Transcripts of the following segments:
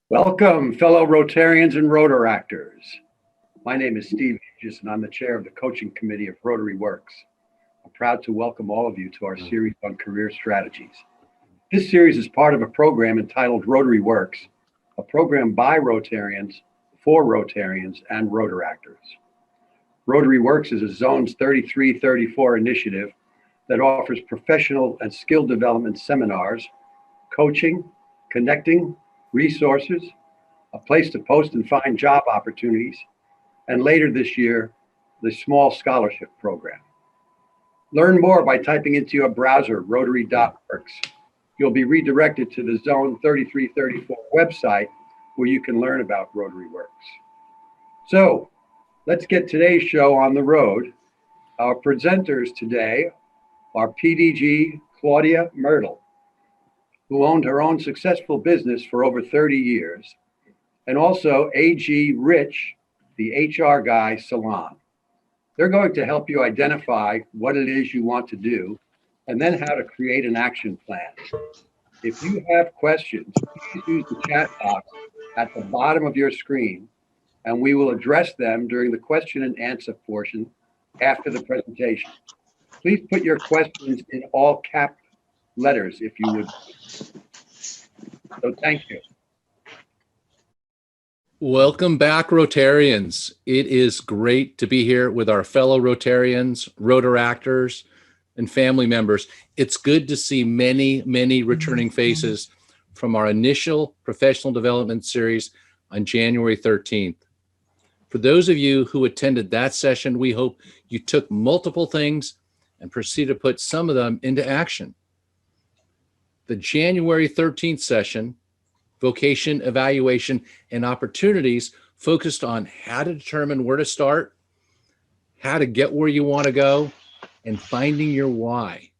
Welcome, fellow Rotarians and Rotaractors. My name is Steve Aegis, and I'm the chair of the coaching committee of Rotary Works. I'm proud to welcome all of you to our series on career strategies. This series is part of a program entitled Rotary Works, a program by Rotarians, for Rotarians, and Rotaractors. Rotary Works is a Zones 33-34 initiative that offers professional and skill development seminars, coaching, connecting, resources, a place to post and find job opportunities, and later this year, the Small Scholarship Program. Learn more by typing into your browser rotary.works. You'll be redirected to the Zone 3334 website where you can learn about Rotary Works. So let's get today's show on the road. Our presenters today are PDG Claudia Myrtle, who owned her own successful business for over 30 years, and also AG Rich, the HR Guy Salon. They're going to help you identify what it is you want to do, and then how to create an action plan. If you have questions, please use the chat box at the bottom of your screen, and we will address them during the question and answer portion after the presentation. Please put your questions in all cap letters if you would. So thank you. Welcome back, Rotarians. It is great to be here with our fellow Rotarians, Rotaractors, and family members. It's good to see many returning faces from our initial professional development series on January 13th. For those of you who attended that session, we hope you took multiple things and proceed to put some of them into action. The January 13th session, Vocation, Evaluation, and Opportunities, focused on how to determine where to start, how to get where you want to go, and finding your why.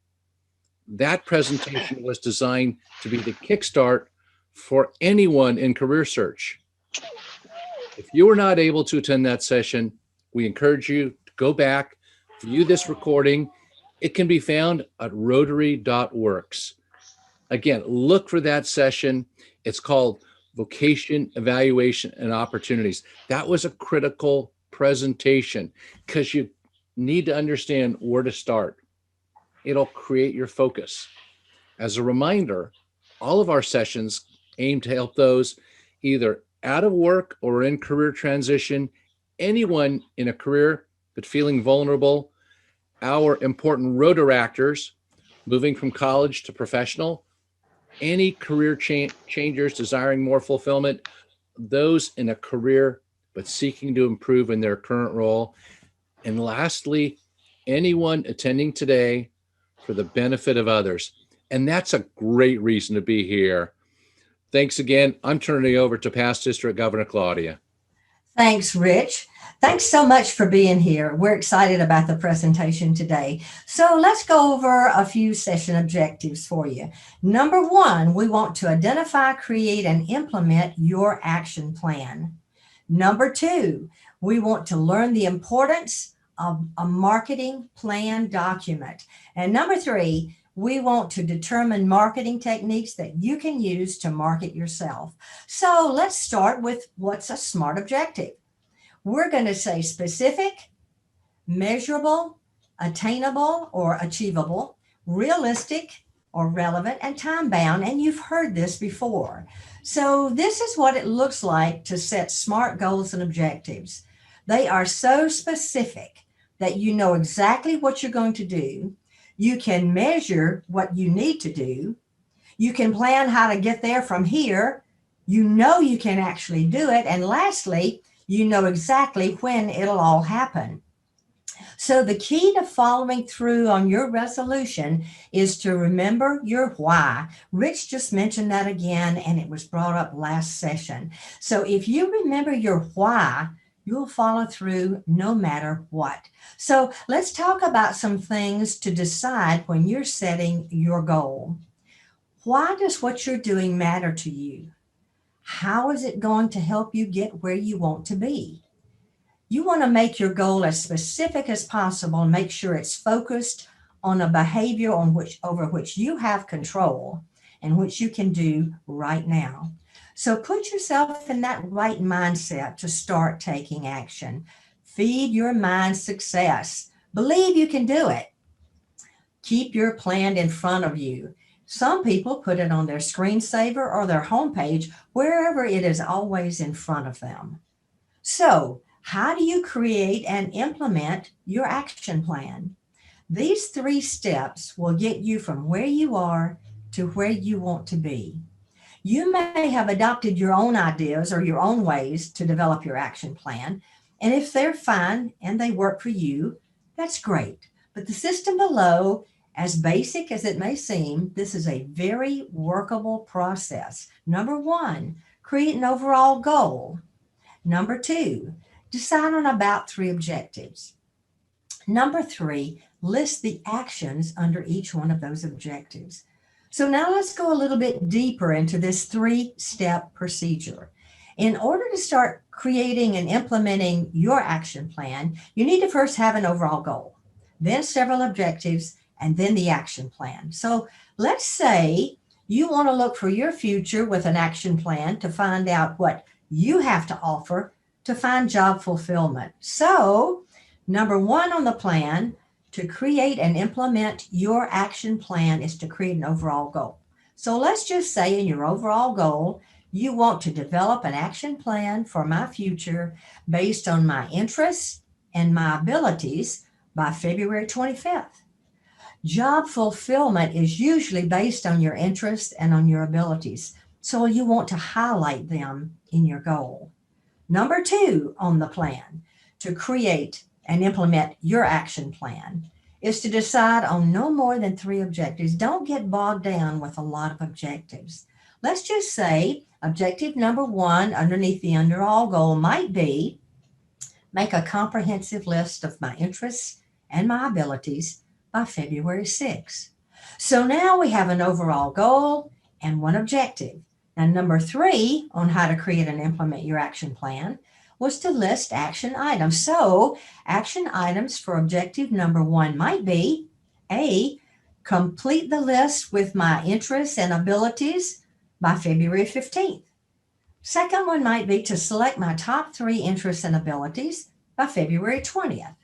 That presentation was designed to be the kickstart for anyone in career search. If you were not able to attend that session, we encourage you to go back, view this recording. It can be found at rotary.works. Again, look for that session. It's called Vocation, Evaluation, and Opportunities. That was a critical presentation because you need to understand where to start. It'll create your focus. As a reminder, all of our sessions aim to help those either out of work or in career transition, anyone in a career but feeling vulnerable, our important Rotaractors moving from college to professional, any career changers desiring more fulfillment, those in a career but seeking to improve in their current role, and lastly, anyone attending today for the benefit of others. And that's a great reason to be here. Thanks again. I'm turning it over to Past District Governor Claudia. Thanks, Rich. Thanks so much for being here. We're excited about the presentation today. So let's go over a few session objectives for you. Number one, we want to identify, create, and implement your action plan. Number two, we want to learn the importance of a marketing plan document. And number three, we want to determine marketing techniques that you can use to market yourself. So let's start with what's a SMART objective. We're going to say specific, measurable, attainable or achievable, realistic or relevant, and time-bound. And you've heard this before. So this is what it looks like to set SMART goals and objectives. They are so specific that you know exactly what you're going to do. You can measure what you need to do. You can plan how to get there from here. You know you can actually do it. And lastly, you know exactly when it'll all happen. So the key to following through on your resolution is to remember your why. Rich just mentioned that again, and it was brought up last session. So if you remember your why, you'll follow through no matter what. So let's talk about some things to decide when you're setting your goal. Why does what you're doing matter to you? How is it going to help you get where you want to be? You want to make your goal as specific as possible and make sure it's focused on a behavior over which you have control and which you can do right now. So put yourself in that right mindset to start taking action. Feed your mind success. Believe you can do it. Keep your plan in front of you. Some people put it on their screensaver or their homepage, wherever it is always in front of them. So, how do you create and implement your action plan? These 3 steps will get you from where you are to where you want to be. You may have adopted your own ideas or your own ways to develop your action plan. And if they're fine and they work for you, that's great. But the system below, as basic as it may seem, this is a very workable process. Number 1, create an overall goal. Number 2, decide on about 3 objectives. Number 3, list the actions under each one of those objectives. So now let's go a little bit deeper into this 3-step procedure. In order to start creating and implementing your action plan, you need to first have an overall goal, then several objectives, and then the action plan. So let's say you want to look for your future with an action plan to find out what you have to offer to find job fulfillment. So number 1 on the plan to create and implement your action plan is to create an overall goal. So let's just say in your overall goal, you want to develop an action plan for my future based on my interests and my abilities by February 25th. Job fulfillment is usually based on your interests and on your abilities. So you want to highlight them in your goal. Number 2 on the plan to create and implement your action plan is to decide on no more than 3 objectives. Don't get bogged down with a lot of objectives. Let's just say objective number 1 underneath the overall goal might be make a comprehensive list of my interests and my abilities by February 6th. So now we have an overall goal and 1 objective. Now, number 3 on how to create and implement your action plan was to list action items. So action items for objective number 1 might be A, complete the list with my interests and abilities by February 15th. Second one might be to select my top 3 interests and abilities by February 20th.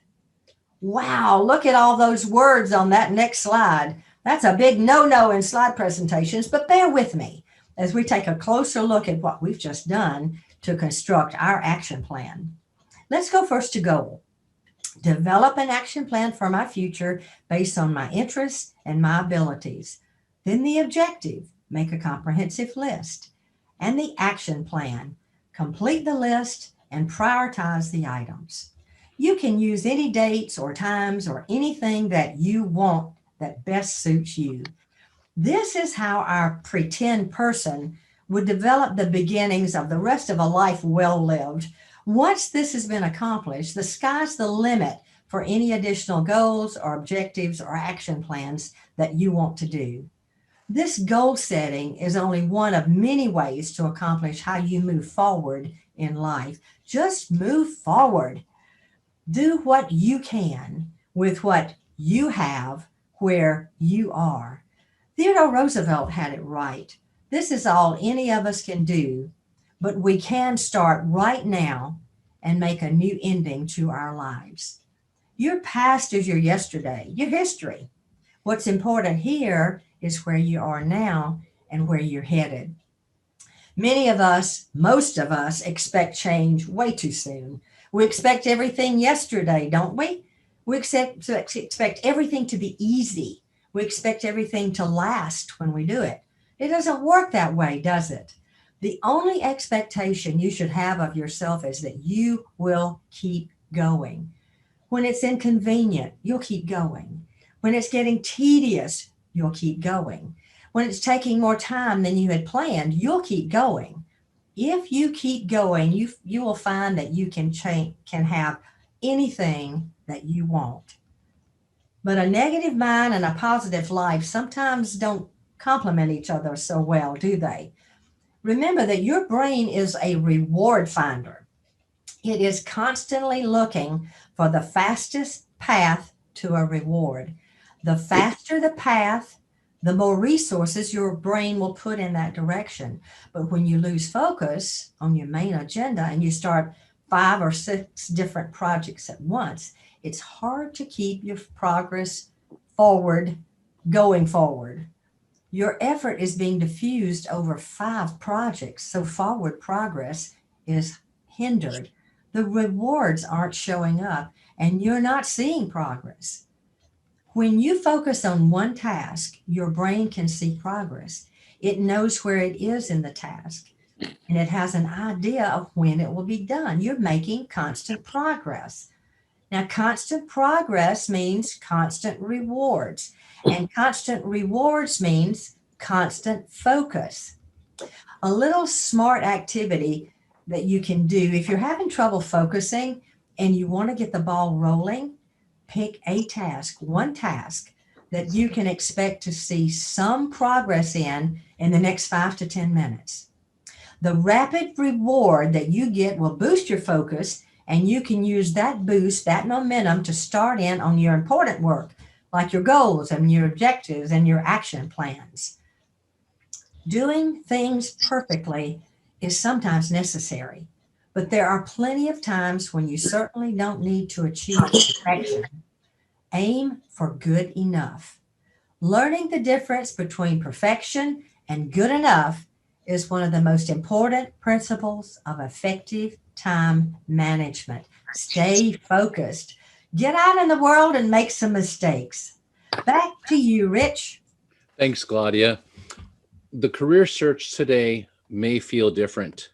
Wow, look at all those words on that next slide. That's a big no-no in slide presentations, but bear with me as we take a closer look at what we've just done to construct our action plan. Let's go first to goal. Develop an action plan for my future based on my interests and my abilities. Then the objective, make a comprehensive list. And the action plan, complete the list and prioritize the items. You can use any dates or times or anything that you want that best suits you. This is how our pretend person would develop the beginnings of the rest of a life well lived. Once this has been accomplished, the sky's the limit for any additional goals or objectives or action plans that you want to do. This goal setting is only one of many ways to accomplish how you move forward in life. Just move forward. Do what you can with what you have where you are. Theodore Roosevelt had it right. This is all any of us can do, but we can start right now and make a new ending to our lives. Your past is your yesterday, your history. What's important here is where you are now and where you're headed. Many of us, most of us, expect change way too soon. We expect everything yesterday, don't we? We expect everything to be easy. We expect everything to last when we do it. It doesn't work that way, does it? The only expectation you should have of yourself is that you will keep going. When it's inconvenient, you'll keep going. When it's getting tedious, you'll keep going. When it's taking more time than you had planned, you'll keep going. If you keep going, you will find that you can have anything that you want. But a negative mind and a positive life sometimes don't complement each other so well, do they? Remember that your brain is a reward finder. It is constantly looking for the fastest path to a reward. The faster the path, the more resources your brain will put in that direction. But when you lose focus on your main agenda and you start 5 or 6 different projects at once, it's hard to keep your progress forward, going forward. Your effort is being diffused over 5 projects, so forward progress is hindered. The rewards aren't showing up, and you're not seeing progress. When you focus on one task, your brain can see progress. It knows where it is in the task, and it has an idea of when it will be done. You're making constant progress. Now, constant progress means constant rewards, and constant rewards means constant focus. A little smart activity that you can do if you're having trouble focusing and you want to get the ball rolling, pick a task, one task that you can expect to see some progress in the next 5 to 10 minutes. The rapid reward that you get will boost your focus, and you can use that boost, that momentum, to start in on your important work, like your goals and your objectives and your action plans. Doing things perfectly is sometimes necessary, but there are plenty of times when you certainly don't need to achieve perfection. Aim for good enough. Learning the difference between perfection and good enough is one of the most important principles of effective time management. Stay focused. Get out in the world and make some mistakes. Back to you, Rich. Thanks, Claudia. The career search today may feel different.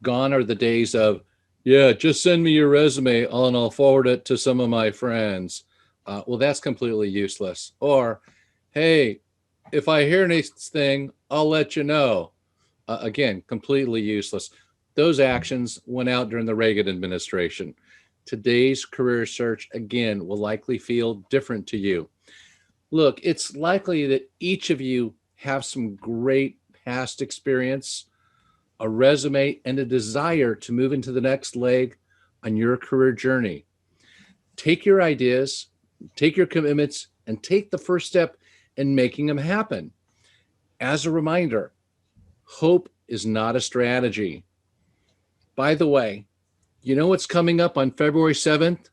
Gone are the days of, yeah, just send me your resume and I'll forward it to some of my friends. Well, that's completely useless. Or, hey, if I hear anything, I'll let you know. Again, completely useless. Those actions went out during the Reagan administration. Today's career search, again, will likely feel different to you. Look, it's likely that each of you have some great past experience, a resume, and a desire to move into the next leg on your career journey. Take your ideas, take your commitments, and take the first step in making them happen. As a reminder, hope is not a strategy. By the way, you know what's coming up on February 7th?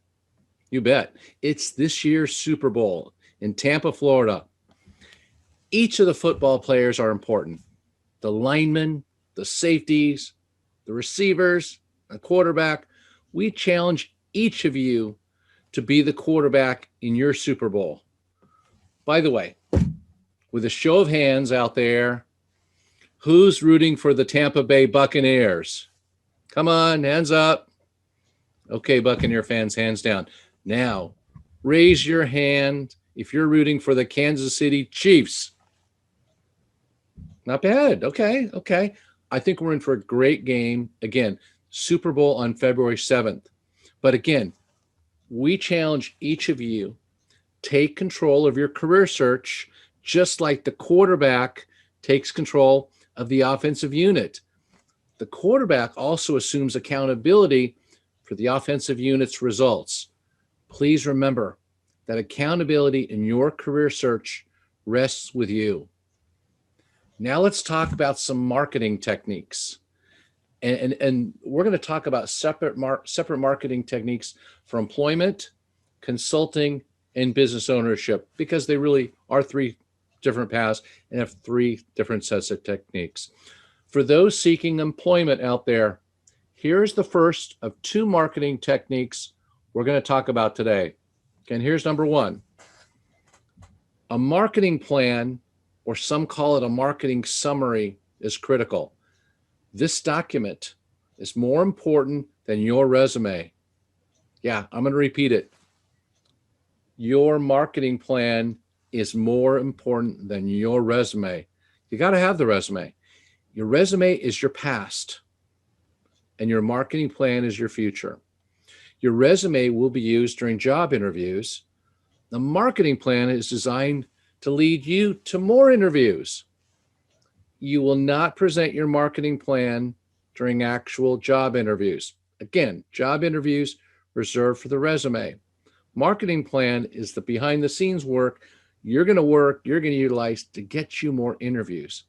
You bet. It's this year's Super Bowl in Tampa, Florida. Each of the football players are important. The linemen, the safeties, the receivers, the quarterback. We challenge each of you to be the quarterback in your Super Bowl. By the way, with a show of hands out there, who's rooting for the Tampa Bay Buccaneers? Come on, hands up. Okay, Buccaneer fans, hands down. Now, raise your hand if you're rooting for the Kansas City Chiefs. Not bad. Okay. I think we're in for a great game. Again, Super Bowl on February 7th. But again, we challenge each of you, take control of your career search, just like the quarterback takes control of the offensive unit. The quarterback also assumes accountability for the offensive unit's results. Please remember that accountability in your career search rests with you. Now let's talk about some marketing techniques. And we're going to talk about separate marketing techniques for employment, consulting, and business ownership, because they really are 3 different paths and have 3 different sets of techniques. For those seeking employment out there, here's the first of 2 marketing techniques we're going to talk about today. And here's number 1. A marketing plan, or some call it a marketing summary, is critical. This document is more important than your resume. Yeah, I'm going to repeat it. Your marketing plan is more important than your resume. You got to have the resume. Your resume is your past, and your marketing plan is your future. Your resume will be used during job interviews. The marketing plan is designed to lead you to more interviews. You will not present your marketing plan during actual job interviews. Again, job interviews reserved for the resume. Marketing plan is the behind the scenes work you're going to utilize to get you more interviews.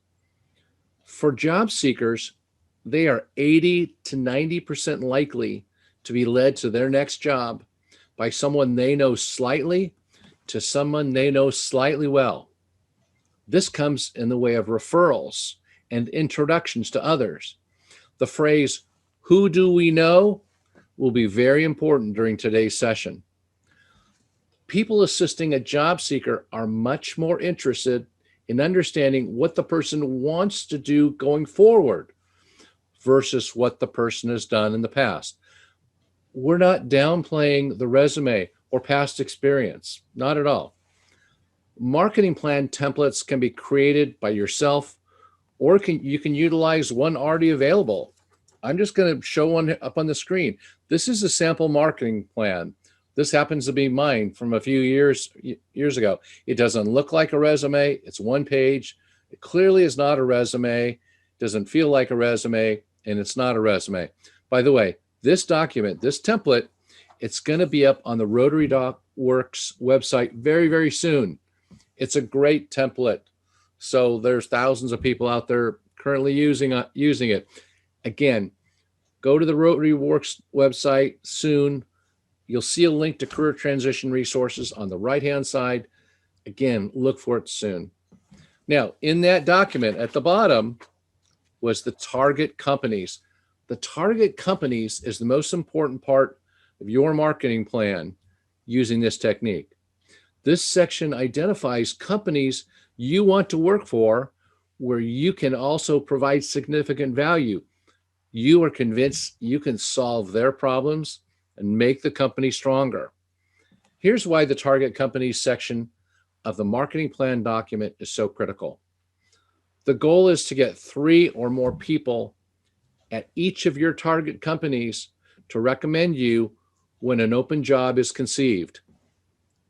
For job seekers, they are 80 to 90% likely to be led to their next job by someone they know slightly to someone they know slightly well. This comes in the way of referrals and introductions to others. The phrase, "Who do we know?" will be very important during today's session. People assisting a job seeker are much more interested in understanding what the person wants to do going forward versus what the person has done in the past. We're not downplaying the resume or past experience, not at all. Marketing plan templates can be created by yourself, or you can utilize one already available. I'm just going to show one up on the screen. This is a sample marketing plan. This happens to be mine from a few years ago. It doesn't look like a resume. It's one page. It clearly is not a resume. Doesn't feel like a resume, and it's not a resume. By the way, this document, this template, it's going to be up on the Rotary Works website very, very soon. It's a great template. So there's thousands of people out there currently using it. Again, go to the Rotary Works website soon. You'll see a link to career transition resources on the right-hand side. Again, look for it soon. Now, in that document at the bottom was the target companies. The target companies is the most important part of your marketing plan using this technique. This section identifies companies you want to work for where you can also provide significant value. You are convinced you can solve their problems and make the company stronger. Here's why the target companies section of the marketing plan document is so critical. The goal is to get 3 or more people at each of your target companies to recommend you when an open job is conceived.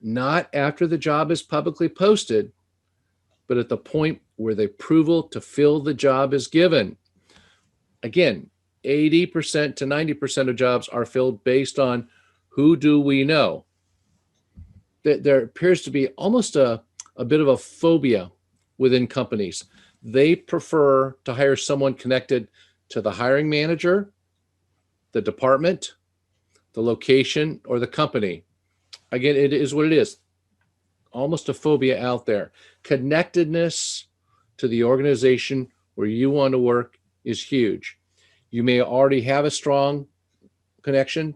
Not after the job is publicly posted, but at the point where the approval to fill the job is given. Again, 80% to 90% of jobs are filled based on who do we know. There appears to be almost a bit of a phobia within companies. They prefer to hire someone connected to the hiring manager, the department, the location, or the company. Again, it is what it is. Almost a phobia out there. Connectedness to the organization where you want to work is huge. You may already have a strong connection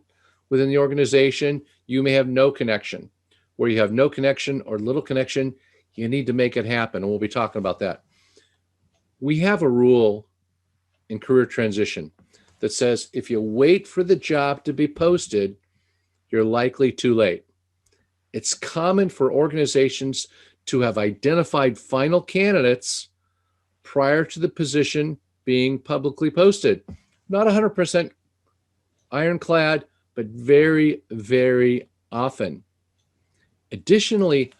within the organization. You may have no connection. Where you have no connection or little connection, you need to make it happen. And we'll be talking about that. We have a rule in career transition that says if you wait for the job to be posted, you're likely too late. It's common for organizations to have identified final candidates prior to the position being publicly posted. Not 100% ironclad, but very, very often. Additionally,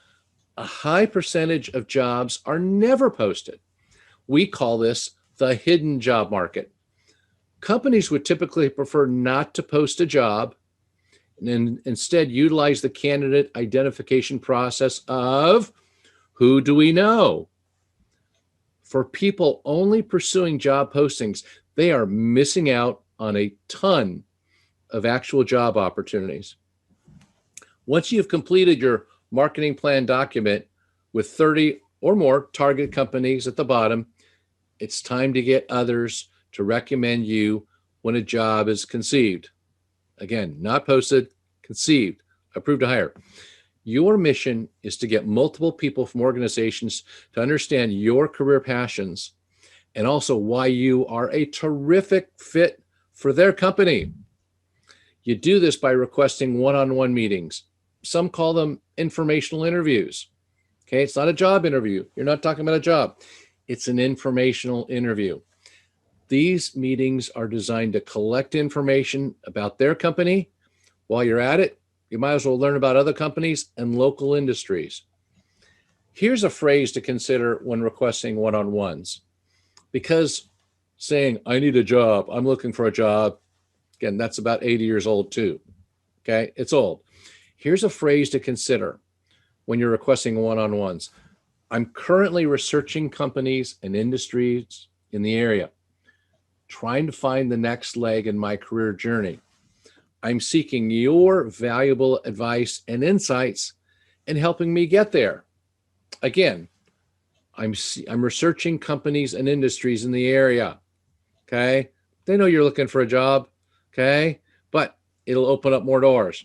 a high percentage of jobs are never posted. We call this the hidden job market. Companies would typically prefer not to post a job and instead utilize the candidate identification process of who do we know? For people only pursuing job postings, they are missing out on a ton of actual job opportunities. Once you've completed your marketing plan document with 30 or more target companies at the bottom, it's time to get others to recommend you when a job is conceived. Again, not posted, conceived, approved to hire. Your mission is to get multiple people from organizations to understand your career passions and also why you are a terrific fit for their company. You do this by requesting one-on-one meetings. Some call them informational interviews. Okay, it's not a job interview. You're not talking about a job. It's an informational interview. These meetings are designed to collect information about their company. While you're at it, you might as well learn about other companies and local industries. Here's a phrase to consider when requesting one-on-ones. Because saying, I need a job, I'm looking for a job, again, that's about 80 years old too. Okay, it's old. Here's a phrase to consider. when you're requesting one-on-ones. I'm currently researching companies and industries in the area, trying to find the next leg in my career journey. I'm seeking your valuable advice and insights and helping me get there. Again, I'm researching companies and industries in the area. Okay. They know you're looking for a job. Okay. But it'll open up more doors.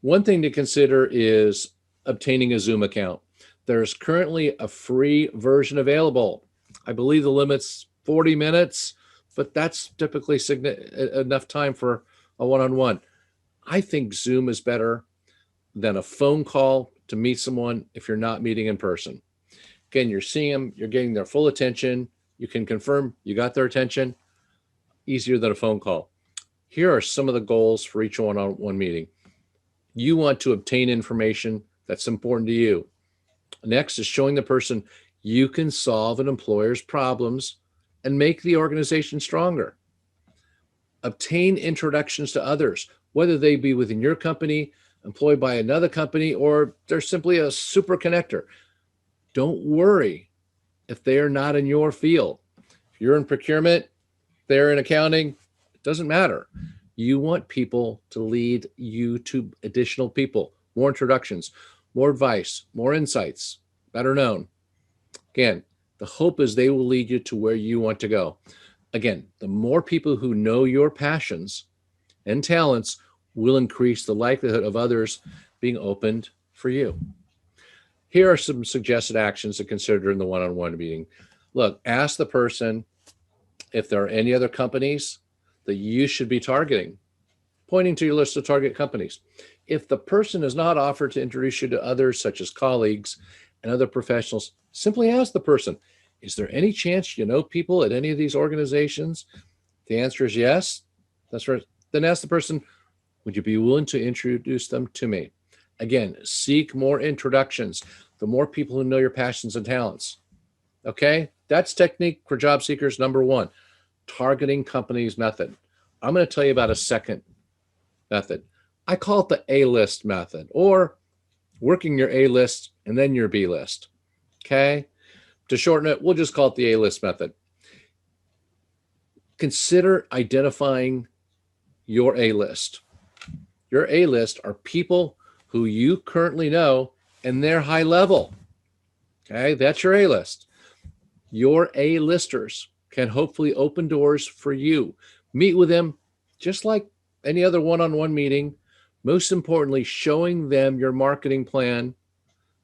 One thing to consider is obtaining a Zoom account. There's currently a free version available. I believe the limit's 40 minutes, but that's typically enough time for a one-on-one. I think Zoom is better than a phone call to meet someone if you're not meeting in person. Again, you're seeing them, you're getting their full attention. You can confirm you got their attention, easier than a phone call. Here are some of the goals for each one-on-one meeting. You want to obtain information that's important to you. Next is showing the person you can solve an employer's problems and make the organization stronger. Obtain introductions to others, whether they be within your company, employed by another company, or they're simply a super connector. Don't worry if they are not in your field. If you're in procurement, they're in accounting, it doesn't matter. You want people to lead you to additional people, more introductions, more advice, more insights, better known. Again, the hope is they will lead you to where you want to go. Again, the more people who know your passions and talents will increase the likelihood of others being opened for you. Here are some suggested actions to consider in the one-on-one meeting. Look, ask the person if there are any other companies that you should be targeting, pointing to your list of target companies. If the person is not offered to introduce you to others, such as colleagues and other professionals, simply ask the person, is there any chance you know people at any of these organizations? If the answer is yes, that's right. Then ask the person, would you be willing to introduce them to me? Again, seek more introductions, the more people who know your passions and talents. Okay, that's technique for job seekers number one, targeting companies method. I'm going to tell you about a second method. I call it the A-list method, or working your A-list and then your B-list. Okay, to shorten it, we'll just call it the A-list method. Consider identifying your A-list. Your A-list are people who you currently know and they're high level. Okay, that's your A-list. Your A-listers can hopefully open doors for you. Meet with them just like any other one-on-one meeting. Most importantly, showing them your marketing plan,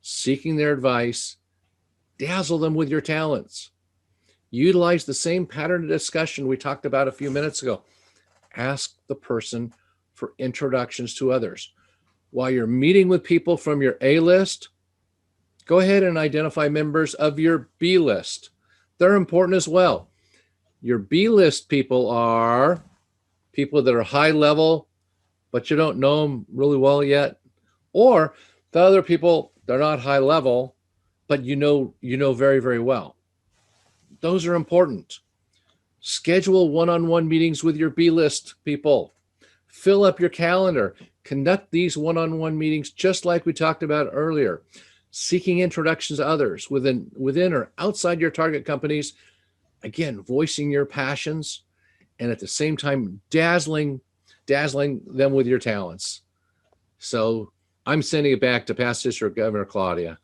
seeking their advice, dazzle them with your talents. Utilize the same pattern of discussion we talked about a few minutes ago. Ask the person for introductions to others. While you're meeting with people from your A list, go ahead and identify members of your B list. They're important as well. Your B list people are people that are high level, but you don't know them really well yet. Or the other people, they're not high level, but you know very, very well. Those are important. Schedule one-on-one meetings with your B list people. Fill up your calendar. Conduct these one-on-one meetings just like we talked about earlier. Seeking introductions to others within or outside your target companies. Again, voicing your passions and at the same time dazzling them with your talents. So I'm sending it back to Past District Governor Claudia.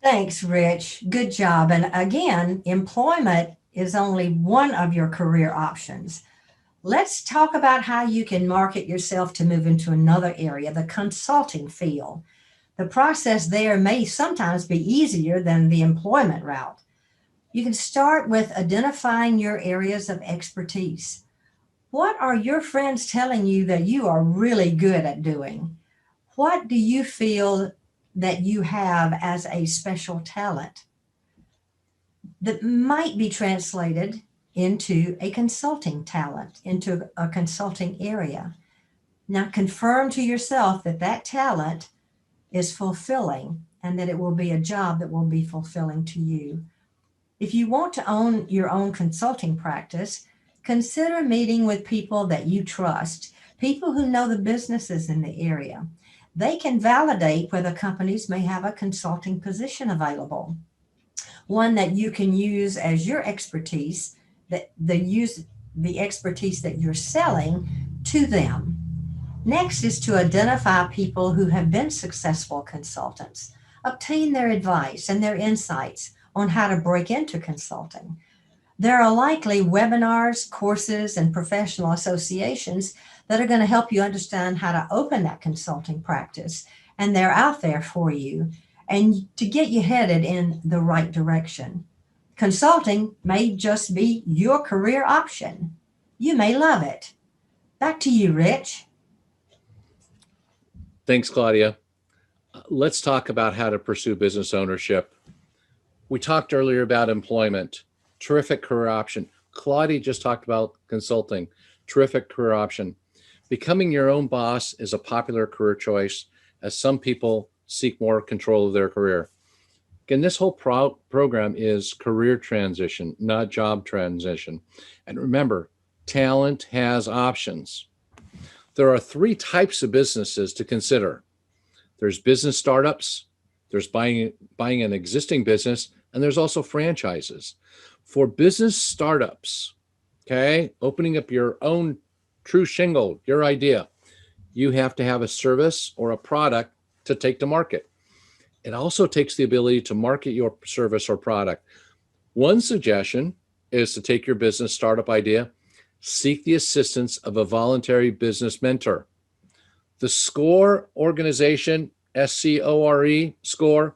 Thanks, Rich. Good job. And again, employment is only one of your career options. Let's talk about how you can market yourself to move into another area, the consulting field. The process there may sometimes be easier than the employment route. You can start with identifying your areas of expertise. What are your friends telling you that you are really good at doing? What do you feel that you have as a special talent that might be translated into a consulting talent, into a consulting area? Now, confirm to yourself that that talent is fulfilling and that it will be a job that will be fulfilling to you. If you want to own your own consulting practice, consider meeting with people that you trust, people who know the businesses in the area. They can validate whether companies may have a consulting position available, one that you can use as your expertise, that the expertise that you're selling to them. Next is to identify people who have been successful consultants, obtain their advice and their insights on how to break into consulting. There are likely webinars, courses, and professional associations that are going to help you understand how to open that consulting practice, and they're out there for you and to get you headed in the right direction. Consulting may just be your career option. You may love it. Back to you, Rich. Thanks, Claudia. Let's talk about how to pursue business ownership. We talked earlier about employment, terrific career option. Claudia just talked about consulting, terrific career option. Becoming your own boss is a popular career choice as some people seek more control of their career. Again, this whole program is career transition, not job transition. And remember, talent has options. There are three types of businesses to consider. There's business startups, there's buying an existing business, and there's also franchises. For business startups, okay, opening up your own true shingle, your idea, you have to have a service or a product to take to market. It also takes the ability to market your service or product. One suggestion is to take your business startup idea, seek the assistance of a voluntary business mentor. The SCORE organization, SCORE, SCORE,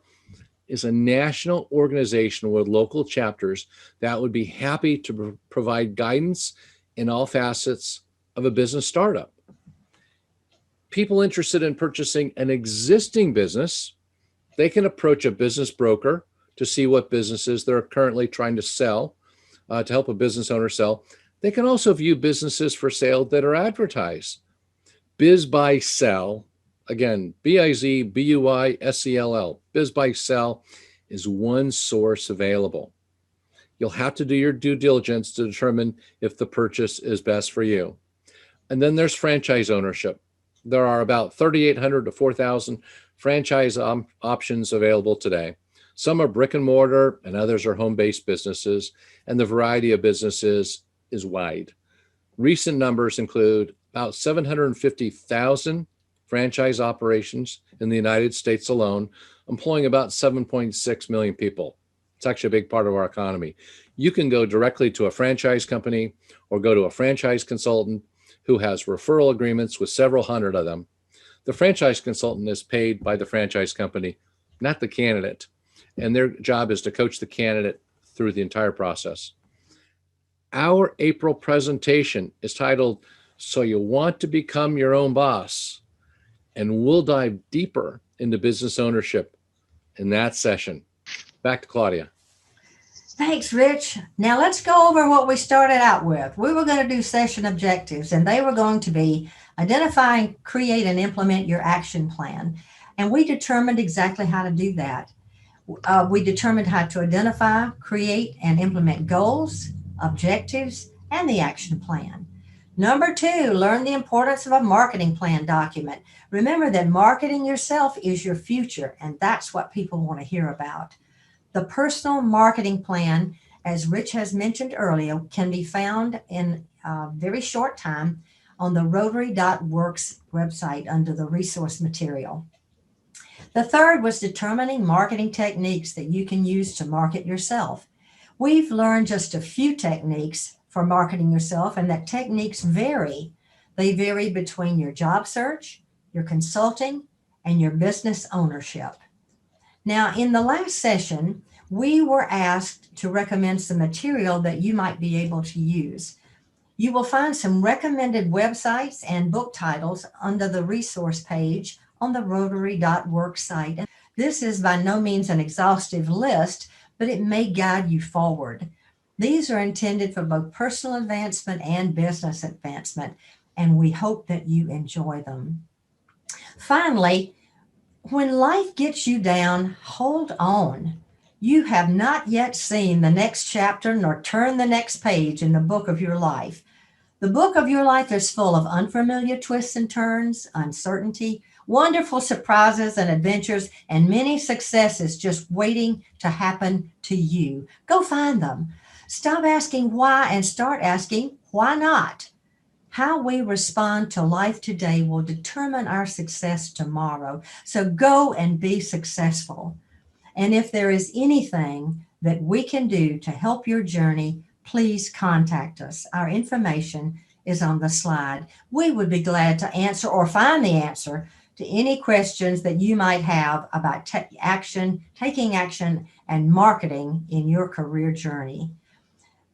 is a national organization with local chapters that would be happy to provide guidance in all facets of a business startup. People interested in purchasing an existing business, they can approach a business broker to see what businesses they're currently trying to sell, to help a business owner sell. They can also view businesses for sale that are advertised. Biz Buy Sell, again, BIZBUYSELL, Biz Buy Sell is one source available. You'll have to do your due diligence to determine if the purchase is best for you. And then there's franchise ownership. There are about 3,800 to 4,000 franchise options available today. Some are brick and mortar and others are home-based businesses, and the variety of businesses is wide. Recent numbers include about 750,000 franchise operations in the United States alone, employing about 7.6 million people. It's actually a big part of our economy. You can go directly to a franchise company or go to a franchise consultant who has referral agreements with several hundred of them. The franchise consultant is paid by the franchise company, not the candidate, and their job is to coach the candidate through the entire process. Our April presentation is titled, So You Want to Become Your Own Boss, and we'll dive deeper into business ownership in that session. Back to Claudia. Thanks, Rich. Now let's go over what we started out with. We were going to do session objectives, and they were going to be identify, create, and implement your action plan. And we determined exactly how to do that. We determined how to identify, create, and implement goals, objectives, and the action plan. Number 2, learn the importance of a marketing plan document. Remember that marketing yourself is your future, and that's what people want to hear about. The personal marketing plan, as Rich has mentioned earlier, can be found in a very short time on the Rotary.works website under the resource material. The third was determining marketing techniques that you can use to market yourself. We've learned just a few techniques for marketing yourself, and that techniques vary. They vary between your job search, your consulting, and your business ownership. Now, in the last session, we were asked to recommend some material that you might be able to use. You will find some recommended websites and book titles under the resource page on the Rotary.works site. This is by no means an exhaustive list, but it may guide you forward. These are intended for both personal advancement and business advancement, and we hope that you enjoy them. Finally, when life gets you down, hold on. You have not yet seen the next chapter nor turned the next page in the book of your life. The book of your life is full of unfamiliar twists and turns, uncertainty, Wonderful surprises and adventures and many successes just waiting to happen to you. Go find them. Stop asking why and start asking why not. How we respond to life today will determine our success tomorrow. So go and be successful. And if there is anything that we can do to help your journey, please contact us. Our information is on the slide. We would be glad to answer or find the answer to any questions that you might have about taking action, and marketing in your career journey.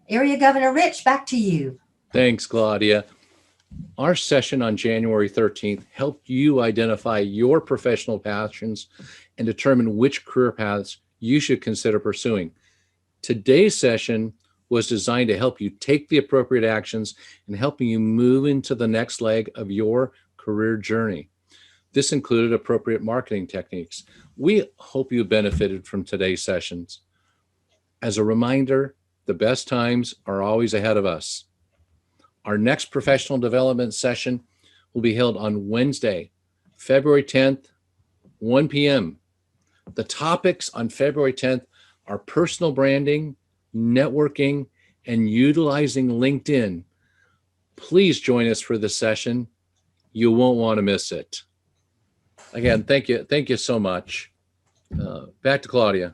Area Governor Rich, back to you. Thanks, Claudia. Our session on January 13th helped you identify your professional passions and determine which career paths you should consider pursuing. Today's session was designed to help you take the appropriate actions and helping you move into the next leg of your career journey. This included appropriate marketing techniques. We hope you benefited from today's sessions. As a reminder, the best times are always ahead of us. Our next professional development session will be held on Wednesday, February 10th, 1 p.m. The topics on February 10th are personal branding, networking, and utilizing LinkedIn. Please join us for this session. You won't want to miss it. Again, thank you. Thank you so much. Back to Claudia.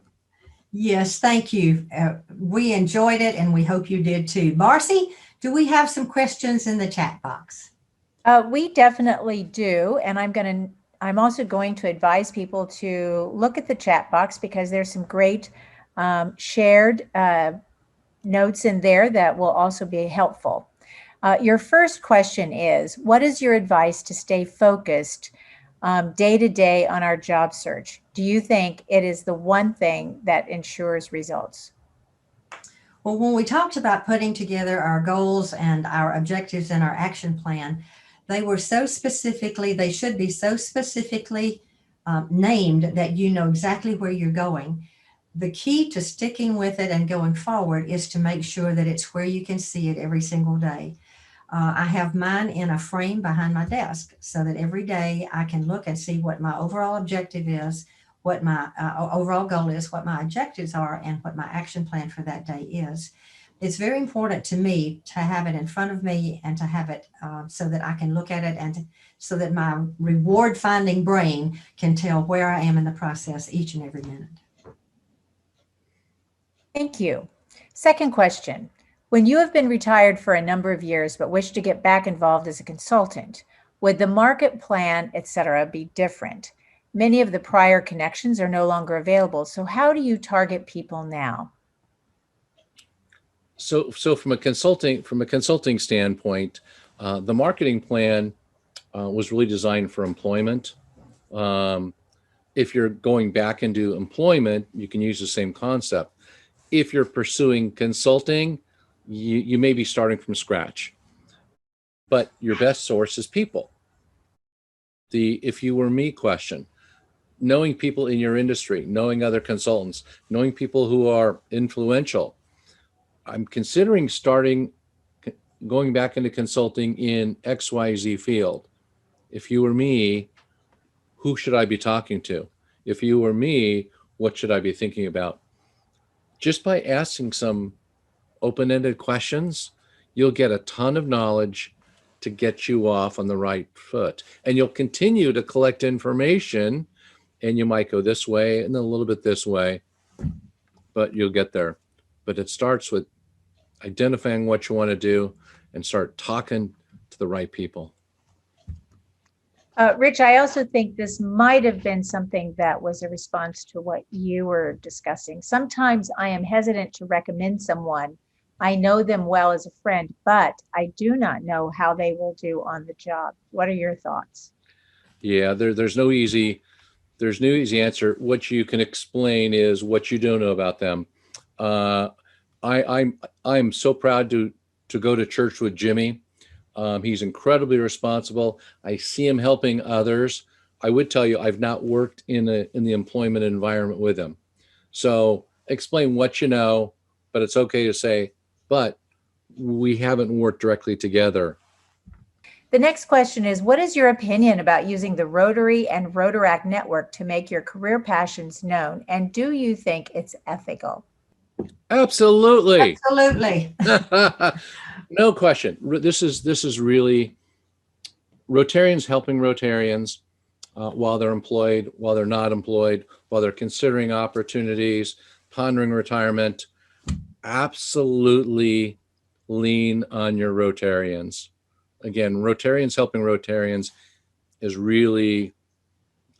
Yes, thank you. We enjoyed it and we hope you did too. Marcy, do we have some questions in the chat box? We definitely do. And I'm also going to advise people to look at the chat box because there's some great shared notes in there that will also be helpful. Your first question is, what is your advice to stay focused day to day on our job search? Do you think it is the one thing that ensures results? Well, when we talked about putting together our goals and our objectives and our action plan, they should be so specifically named that you know exactly where you're going. The key to sticking with it and going forward is to make sure that it's where you can see it every single day. I have mine in a frame behind my desk so that every day I can look and see what my overall objective is, what my overall goal is, what my objectives are, and what my action plan for that day is. It's very important to me to have it in front of me and to have it so that I can look at it and so that my reward finding brain can tell where I am in the process each and every minute. Thank you. Second question. When you have been retired for a number of years but wish to get back involved as a consultant, would the market plan, etc., be different? Many of the prior connections are no longer available. So how do you target people now? So from a consulting standpoint, the marketing plan was really designed for employment. If you're going back into employment, you can use the same concept. If you're pursuing consulting, you may be starting from scratch, but your best source is people. The if you were me question, knowing people in your industry, knowing other consultants, knowing people who are influential. I'm considering going back into consulting in XYZ field. If you were me, who should I be talking to? If you were me, what should I be thinking about? Just by asking some open-ended questions, you'll get a ton of knowledge to get you off on the right foot. And you'll continue to collect information, and you might go this way and then a little bit this way, but you'll get there. But it starts with identifying what you want to do and start talking to the right people. Rich, I also think this might have been something that was a response to what you were discussing. Sometimes I am hesitant to recommend someone. I know them well as a friend, but I do not know how they will do on the job. What are your thoughts? Yeah, there's no easy answer. What you can explain is what you don't know about them. I'm so proud to go to church with Jimmy. He's incredibly responsible. I see him helping others. I would tell you I've not worked in the employment environment with him. So explain what you know, but it's okay to say, but we haven't worked directly together. The next question is, what is your opinion about using the Rotary and Rotaract network to make your career passions known? And do you think it's ethical? Absolutely. Absolutely. No question. This is really Rotarians helping Rotarians while they're employed, while they're not employed, while they're considering opportunities, pondering retirement. Absolutely lean on your Rotarians. Again, Rotarians helping Rotarians is really,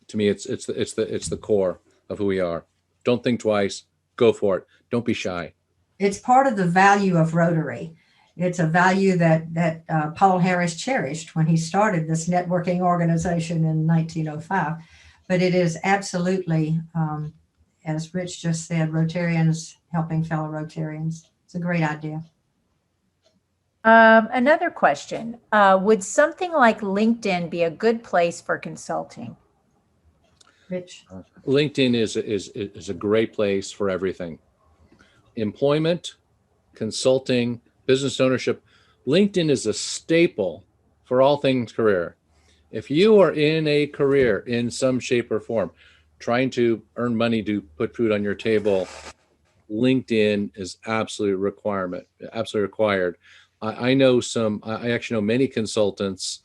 to me, it's the core of who we are. Don't think twice. Go for it. Don't be shy. It's part of the value of Rotary. It's a value that Paul Harris cherished when he started this networking organization in 1905. But it is absolutely, as Rich just said, Rotarians helping fellow Rotarians. It's a great idea. Another question, would something like LinkedIn be a good place for consulting? Rich? LinkedIn is a great place for everything. Employment, consulting, business ownership. LinkedIn is a staple for all things career. If you are in a career in some shape or form, trying to earn money to put food on your table, LinkedIn is absolutely required. I actually know many consultants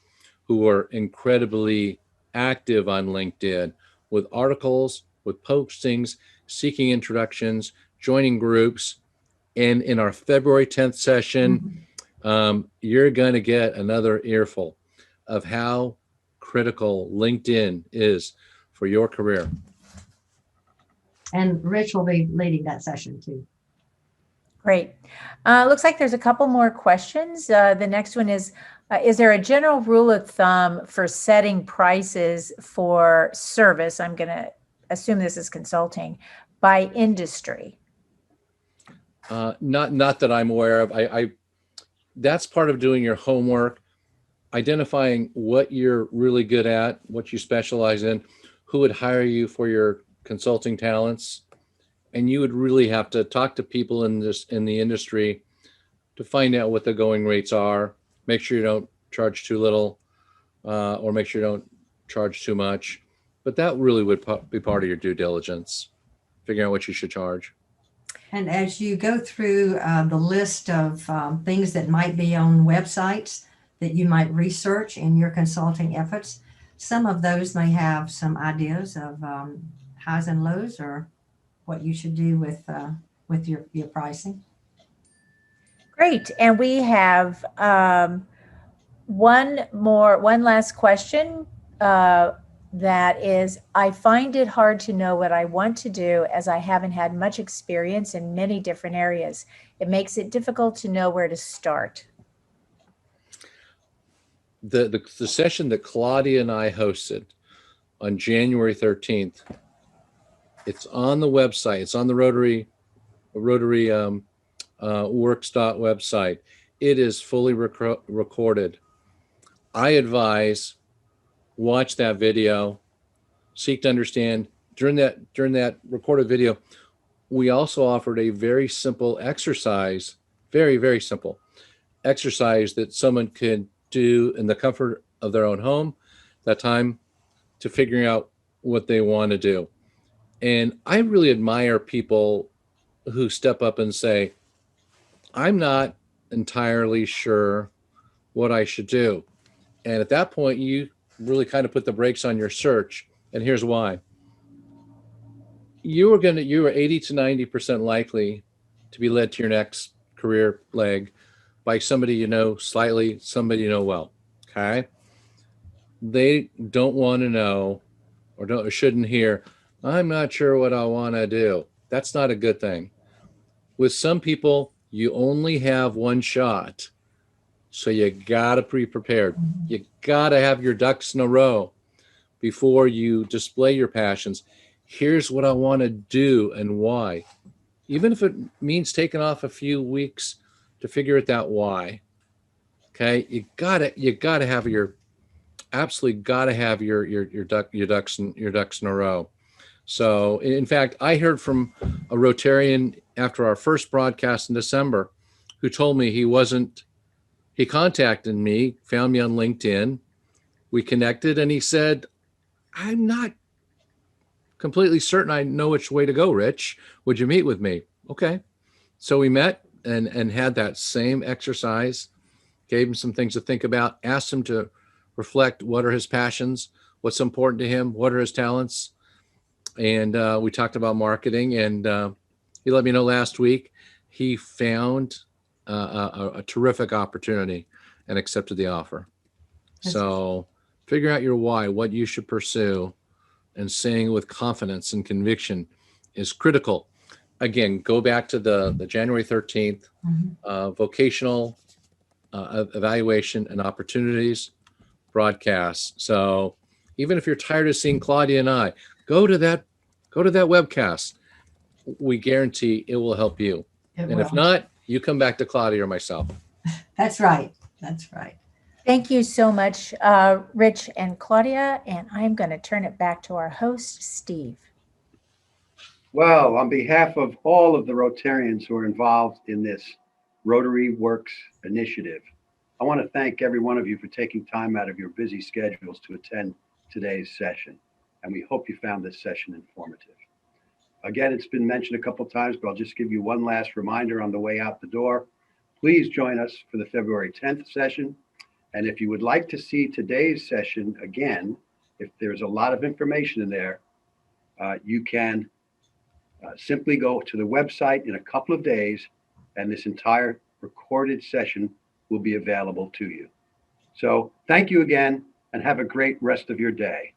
who are incredibly active on LinkedIn with articles, with postings, seeking introductions, joining groups. And in our February 10th session, you're going to get another earful of how critical LinkedIn is for your career. And Rich will be leading that session too. Great. Looks like there's a couple more questions. The next one is there a general rule of thumb for setting prices for service? I'm going to assume this is consulting by industry. Not that I'm aware of. That's part of doing your homework, identifying what you're really good at, what you specialize in, who would hire you for your consulting talents. And you would really have to talk to people in the industry to find out what the going rates are. Make sure you don't charge too little, or make sure you don't charge too much. But that really would be part of your due diligence, figuring out what you should charge. And as you go through the list of things that might be on websites that you might research in your consulting efforts, some of those may have some ideas of highs and lows or what you should do with your pricing. Great. And we have one last question that is, I find it hard to know what I want to do as I haven't had much experience in many different areas. It makes it difficult to know where to start. The session that Claudia and I hosted on January 13th, it's on the website. It's on the Rotary Works website. It is fully recorded. I advise watch that video, seek to understand. During that recorded video, we also offered a very simple exercise, very, very simple exercise that someone could do in the comfort of their own home, that time, to figuring out what they want to do. And I really admire people who step up and say, I'm not entirely sure what I should do. And at that point, you really kind of put the brakes on your search. And here's why. You are 80 to 90% likely to be led to your next career leg by somebody you know slightly, somebody you know well. Okay. They don't want to know or shouldn't hear, I'm not sure what I want to do. That's not a good thing. With some people, you only have one shot. So you got to be prepared. You got to have your ducks in a row before you display your passions. Here's what I want to do and why. Even if it means taking off a few weeks to figure it out why. Okay, you gotta have your ducks in a row. So in fact, I heard from a Rotarian after our first broadcast in December who told me he wasn't He contacted me, found me on LinkedIn. We connected, and he said, I'm not completely certain I know which way to go, Rich. Would you meet with me? Okay. So we met and had that same exercise, gave him some things to think about, asked him to reflect what are his passions, what's important to him, what are his talents. And we talked about marketing, and he let me know last week he found a terrific opportunity and accepted the offer. So figure out your why, what you should pursue, and saying with confidence and conviction is critical. Again, go back to the January 13th vocational evaluation and opportunities broadcast. So even if you're tired of seeing Claudia and I, go to that webcast. We guarantee it will help you. And if not, you come back to Claudia or myself. That's right. That's right. Thank you so much, Rich and Claudia. And I'm going to turn it back to our host, Steve. Well, on behalf of all of the Rotarians who are involved in this Rotary Works initiative, I want to thank every one of you for taking time out of your busy schedules to attend today's session. And we hope you found this session informative. Again, it's been mentioned a couple of times, but I'll just give you one last reminder on the way out the door. Please join us for the February 10th session. And if you would like to see today's session again, if there's a lot of information in there, you can simply go to the website in a couple of days, and this entire recorded session will be available to you. So thank you again, and have a great rest of your day.